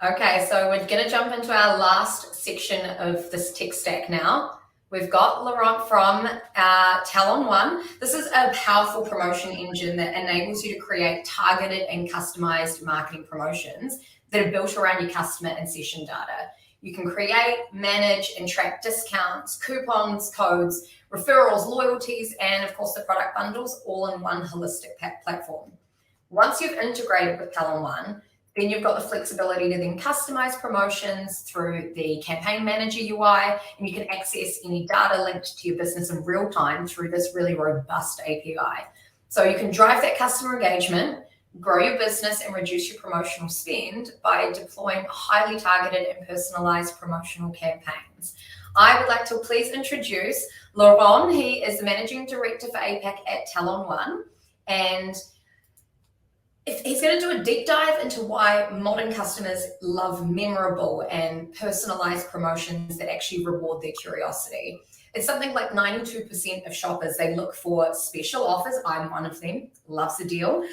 Okay, so we're going to jump into our last section of this tech stack now. We've got Laurent from Talon.One. This is a powerful promotion engine that enables you to create targeted and customized marketing promotions that are built around your customer and session data. You can create, manage, and track discounts, coupons, codes, referrals, loyalties, and of course the product bundles all in one holistic platform. Once you've integrated with Talon.One, then you've got the flexibility to then customize promotions through the Campaign Manager UI, and you can access any data linked to your business in real time through this really robust API. So you can drive that customer engagement, grow your business, and reduce your promotional spend by deploying highly targeted and personalized promotional campaigns. I would like to please introduce Laurent. He is the Managing Director for APAC at Talon.One, and he's going to do a deep dive into why modern customers love memorable and personalized promotions that actually reward their curiosity. It's something like 92% of shoppers, they look for special offers. I'm one of them, loves a deal.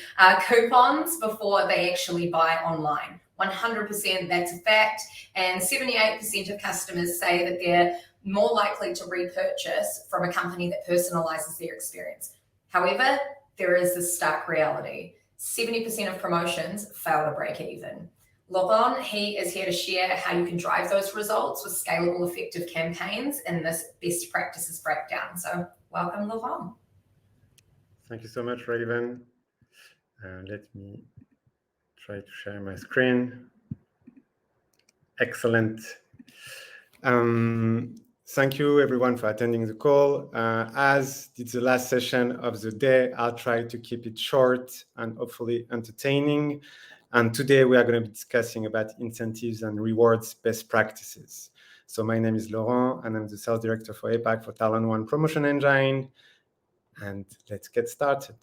Coupons before they actually buy online. 100%, that's a fact. And 78% of customers say that they're more likely to repurchase from a company that personalizes their experience. However, there is this stark reality. 70% of promotions fail to break even. Laurent, he is here to share how you can drive those results with scalable, effective campaigns in this best practices breakdown. So welcome, Laurent. Thank you so much, Raven. Let me try to share my screen. Excellent. Thank you, everyone, for attending the call. As it's the last session of the day, I'll try to keep it short and hopefully entertaining. And today we are going to be discussing about incentives and rewards best practices. So my name is Laurent, and I'm the sales director for APAC for Talon.One Promotion Engine. And let's get started.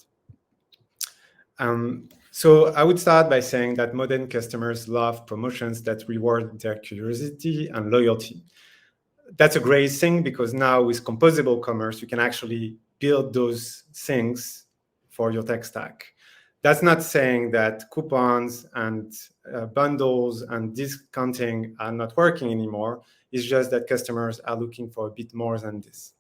So I would start by saying that modern customers love promotions that reward their curiosity and loyalty. That's a great thing because now with Composable Commerce, you can actually build those things for your tech stack. That's not saying that coupons and bundles and discounting are not working anymore. It's just that customers are looking for a bit more than this.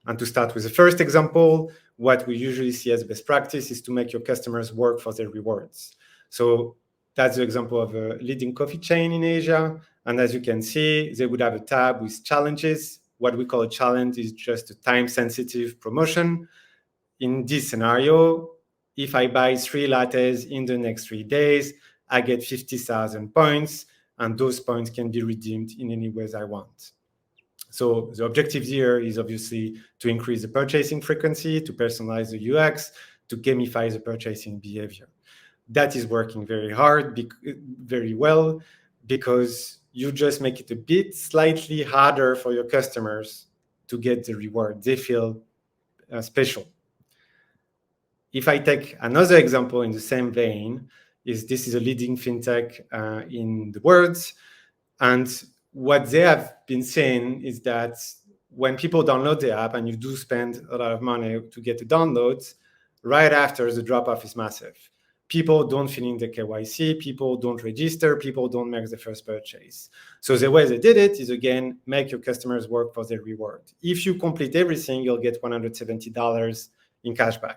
And to start with the first example, what we usually see as best practice is to make your customers work for their rewards. So that's the example of a leading coffee chain in Asia. And as you can see, they would have a tab with challenges. What we call a challenge is just a time-sensitive promotion. In this scenario, if I buy 3 lattes in the next 3 days, I get 50,000 points, and those points can be redeemed in any ways I want. So the objective here is obviously to increase the purchasing frequency, to personalize the UX, to gamify the purchasing behavior. That is working very well, because you just make it a bit slightly harder for your customers to get the reward. They feel special. If I take another example in the same vein, this is a leading fintech in the world. And what they have been saying is that when people download the app and you do spend a lot of money to get the downloads, right after the drop-off is massive. People don't fill in the KYC, people don't register, people don't make the first purchase. So the way they did it is, again, make your customers work for their reward. If you complete everything, you'll get $170 in cashback.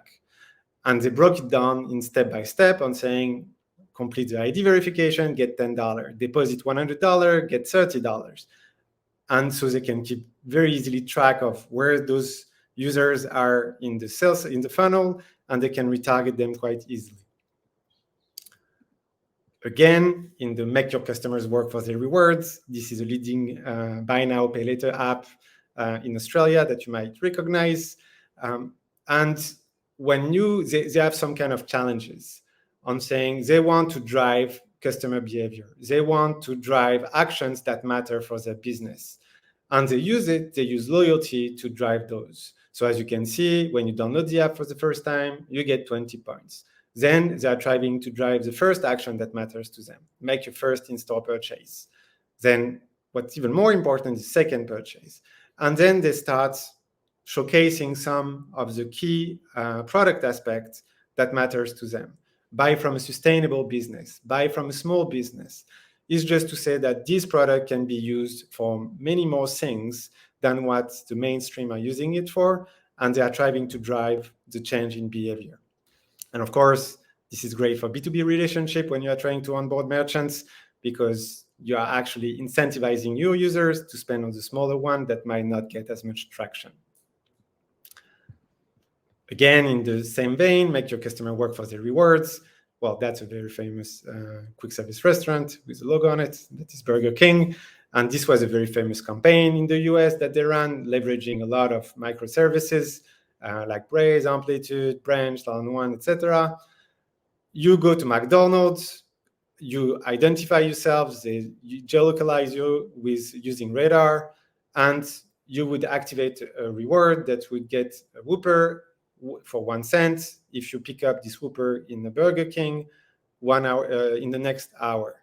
And they broke it down in step by step on saying, complete the ID verification, get $10, deposit $100, get $30. And so they can keep very easily track of where those users are in the sales, in the funnel, and they can retarget them quite easily. Again, in the make your customers work for their rewards, this is a leading buy now, pay later app in Australia that you might recognize. And when they have some kind of challenges on saying they want to drive customer behavior. They want to drive actions that matter for their business. And they use loyalty to drive those. So as you can see, when you download the app for the first time, you get 20 points. Then they are trying to drive the first action that matters to them. Make your first in-store purchase. Then what's even more important is second purchase. And then they start showcasing some of the key product aspects that matters to them. buy from a sustainable business, buy from a small business. It's just to say that this product can be used for many more things than what the mainstream are using it for, and they are trying to drive the change in behavior. And of course, this is great for B2B relationship when you are trying to onboard merchants, because you are actually incentivizing your users to spend on the smaller one that might not get as much traction. Again, in the same vein, make your customer work for the rewards. Well, that's a very famous quick service restaurant with a logo on it. That is Burger King. And this was a very famous campaign in the US that they ran, leveraging a lot of microservices like Braze, Amplitude, Branch, Talon.One, etc. You go to McDonald's, you identify yourselves, they geolocalize you with using radar, and you would activate a reward that would get a Whopper for 1 cent if you pick up this Whopper in the Burger King 1 hour in the next hour.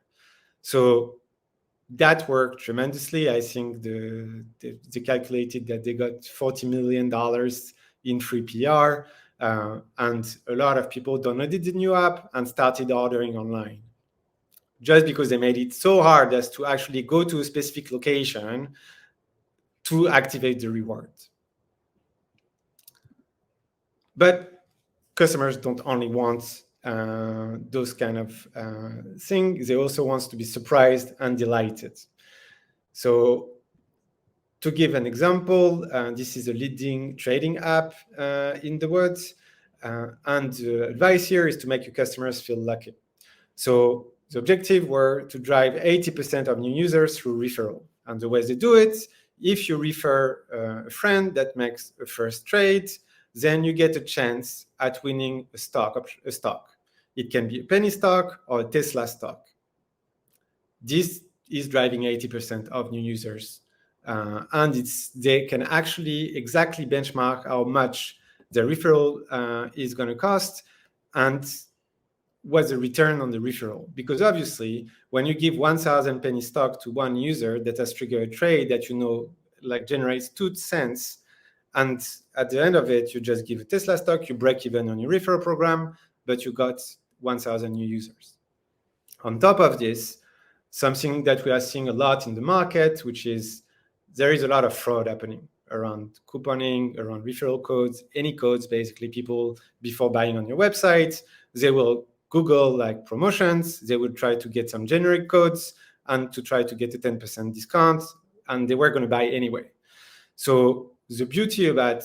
So that worked tremendously. I think they calculated that they got $40 million in free PR, and a lot of people downloaded the new app and started ordering online, just because they made it so hard as to actually go to a specific location to activate the reward. But customers don't only want those kind of things. They also want to be surprised and delighted. So to give an example, this is a leading trading app in the world. And the advice here is to make your customers feel lucky. So the objective were to drive 80% of new users through referral. And the ways they do it, if you refer a friend that makes a first trade, then you get a chance at winning a stock. It can be a penny stock or a Tesla stock. This is driving 80% of new users. And they can actually exactly benchmark how much the referral is going to cost and what's the return on the referral. Because obviously, when you give 1,000 penny stock to one user that has triggered a trade that like generates 2 cents, and at the end of it, you just give a Tesla stock, you break even on your referral program, but you got 1,000 new users. On top of this, something that we are seeing a lot in the market, which is there is a lot of fraud happening around couponing, around referral codes, any codes, basically. People, before buying on your website, they will Google like promotions, they will try to get some generic codes and to try to get a 10% discount, and they were going to buy anyway. So the beauty about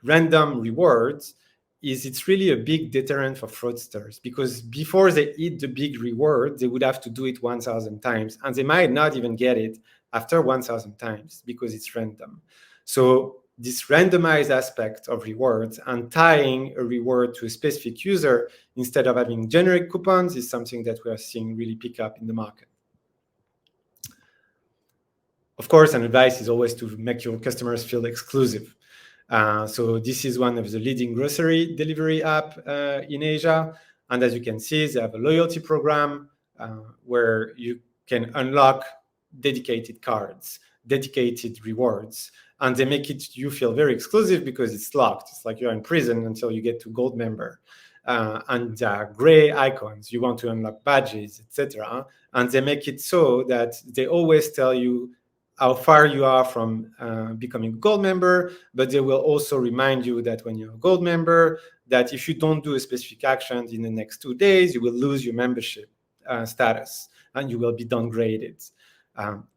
random rewards is it's really a big deterrent for fraudsters, because before they eat the big reward, they would have to do it 1,000 times, and they might not even get it after 1,000 times because it's random. So this randomized aspect of rewards and tying a reward to a specific user instead of having generic coupons is something that we are seeing really pick up in the market. Of course, an advice is always to make your customers feel exclusive. So this is one of the leading grocery delivery app in Asia. And as you can see, they have a loyalty program where you can unlock dedicated cards, dedicated rewards, and they make you feel very exclusive because it's locked. It's like you're in prison until you get to gold member. And gray icons, you want to unlock badges, etc. And they make it so that they always tell you how far you are from becoming a gold member, but they will also remind you that when you're a gold member, that if you don't do a specific action in the next 2 days, you will lose your membership status and you will be downgraded.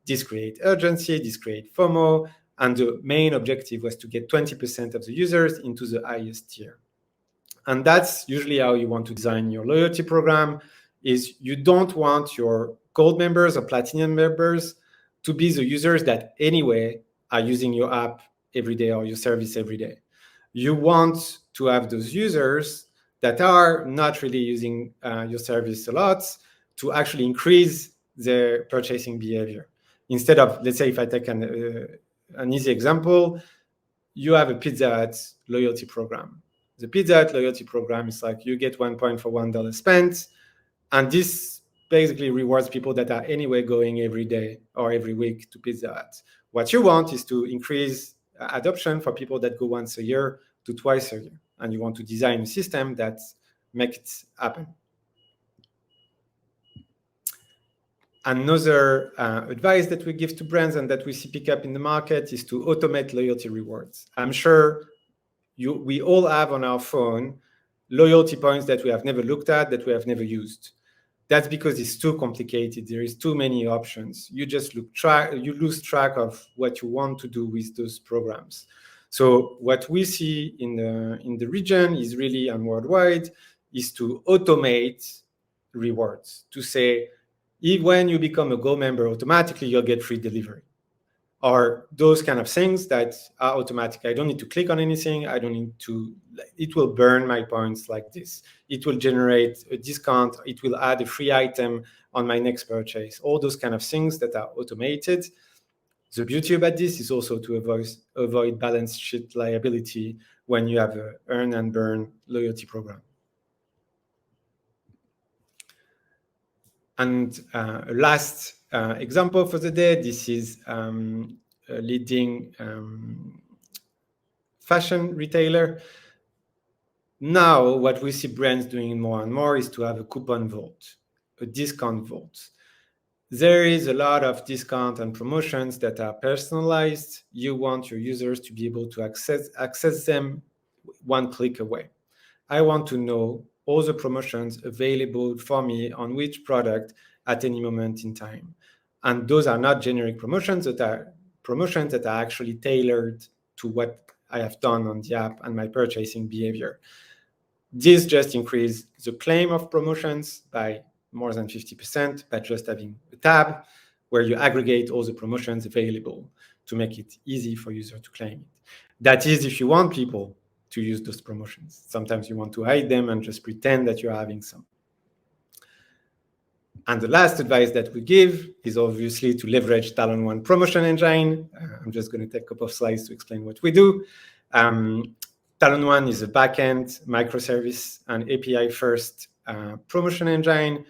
This creates urgency, this creates FOMO, and the main objective was to get 20% of the users into the highest tier. And that's usually how you want to design your loyalty program, is you don't want your gold members or platinum members to be the users that anyway are using your app every day or your service every day. You want to have those users that are not really using your service a lot to actually increase their purchasing behavior. Instead of, let's say, if I take an easy example, you have a Pizza Hut loyalty program. The Pizza Hut loyalty program is like you get 1 point for $1 spent, and this basically rewards people that are anyway going every day or every week to Pizza Hut. What you want is to increase adoption for people that go once a year to twice a year. And you want to design a system that make it happen. Another advice that we give to brands and that we see pick up in the market is to automate loyalty rewards. I'm sure we all have on our phone loyalty points that we have never looked at, that we have never used. That's because it's too complicated. There is too many options. You just you lose track of what you want to do with those programs. So what we see in the region is really, and worldwide, is to automate rewards, to say, if when you become a Gold member, automatically you'll get free delivery, or those kind of things that are automatic. I don't need to click on anything. I don't need to, it will burn my points like this. It will generate a discount. It will add a free item on my next purchase. All those kind of things that are automated. The beauty about this is also to avoid balance sheet liability when you have a earn and burn loyalty program. And last example for the day, this is a leading fashion retailer. Now, what we see brands doing more and more is to have a coupon vault, a discount vault. There is a lot of discount and promotions that are personalized. You want your users to be able to access them one click away. I want to know all the promotions available for me on which product at any moment in time. And those are not generic promotions, that are promotions that are actually tailored to what I have done on the app and my purchasing behavior. This just increased the claim of promotions by more than 50% by just having a tab where you aggregate all the promotions available to make it easy for users to claim it. That is if you want people to use those promotions. Sometimes you want to hide them and just pretend that you're having some. And the last advice that we give is obviously to leverage Talon.One promotion engine. I'm just going to take a couple of slides to explain what we do. Talon.One is a backend microservice and API first promotion engine.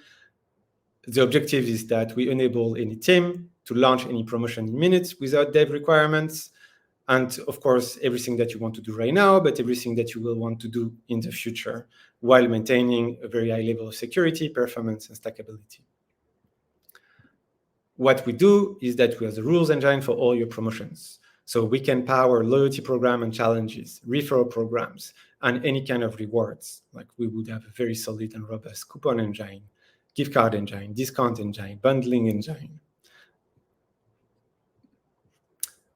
The objective is that we enable any team to launch any promotion in minutes without dev requirements. And of course, everything that you want to do right now, but everything that you will want to do in the future, while maintaining a very high level of security, performance, and stackability. What we do is that we have the rules engine for all your promotions. So we can power loyalty program and challenges, referral programs, and any kind of rewards. Like we would have a very solid and robust coupon engine, gift card engine, discount engine, bundling engine.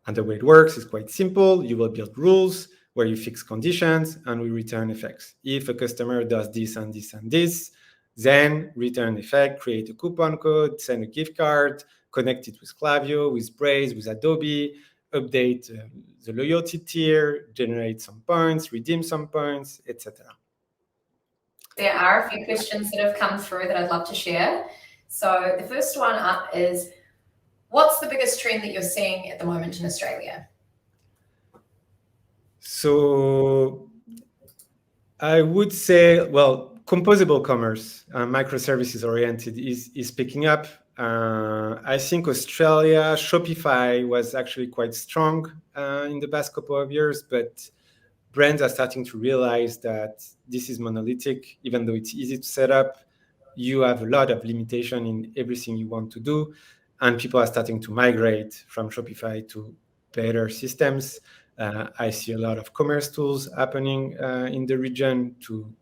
And the way it works is quite simple. You will build rules where you fix conditions and we return effects. If a customer does this and this and this, then return effect, create a coupon code, send a gift card, connect it with Klaviyo, with Braze, with Adobe, update the loyalty tier, generate some points, redeem some points, etc. There are a few questions that have come through that I'd love to share. So the first one up is, what's the biggest trend that you're seeing at the moment in Australia? So I would say, well, composable commerce, microservices oriented is picking up. I think Australia, Shopify was actually quite strong in the past couple of years, but brands are starting to realize that this is monolithic. Even though it's easy to set up, you have a lot of limitation in everything you want to do. And people are starting to migrate from Shopify to better systems. I see a lot of commerce tools happening in the region to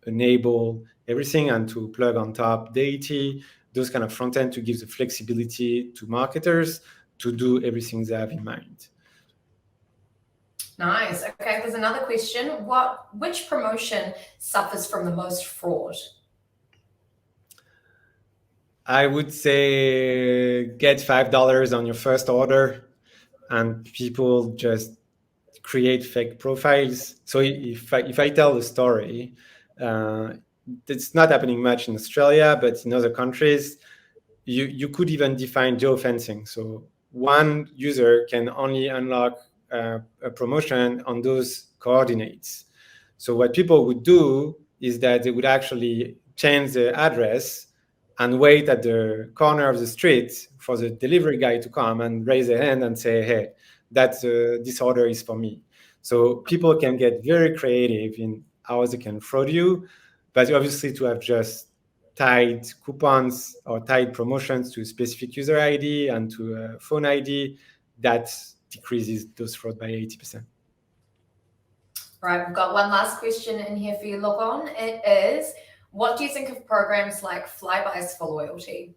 enable everything and to plug on top Deity, those kind of front end to give the flexibility to marketers to do everything they have in mind. Nice. Okay, there's another question. Which promotion suffers from the most fraud? I would say get $5 on your first order, and people just create fake profiles. So if I tell the story, it's not happening much in Australia, but in other countries, you could even define geofencing. So one user can only unlock a promotion on those coordinates. So what people would do is that they would actually change the address and wait at the corner of the street for the delivery guy to come and raise a hand and say, hey, this order is for me. So people can get very creative in how they can fraud you. But obviously, to have just tied coupons or tied promotions to a specific user ID and to a phone ID, that decreases those fraud by 80%. Right, we've got one last question in here for you, Laurent. It is, what do you think of programs like Flybys for loyalty?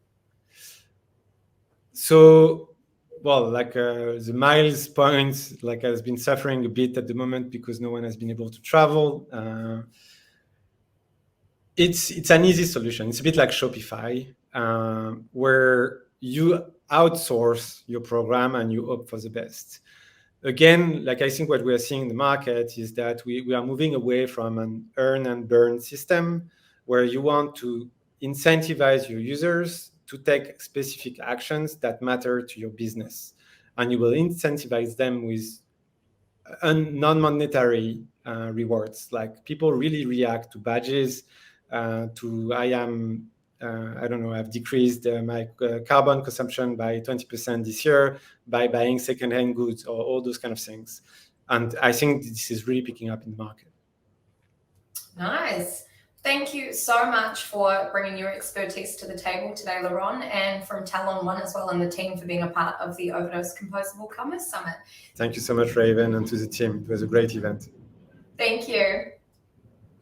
So, well, like the miles points, like has been suffering a bit at the moment because no one has been able to travel. It's an easy solution. It's a bit like Shopify, where you outsource your program and you hope for the best. Again, like I think what we are seeing in the market is that we are moving away from an earn and burn system where you want to incentivize your users to take specific actions that matter to your business. And you will incentivize them with non-monetary rewards. Like people really react to badges, I've decreased my carbon consumption by 20% this year by buying secondhand goods or all those kind of things. And I think this is really picking up in the market. Nice. Thank you so much for bringing your expertise to the table today, Laurent, and from Talon.One as well, and the team for being a part of the Overdose Composable Commerce Summit. Thank you so much, Raven, and to the team. It was a great event. Thank you.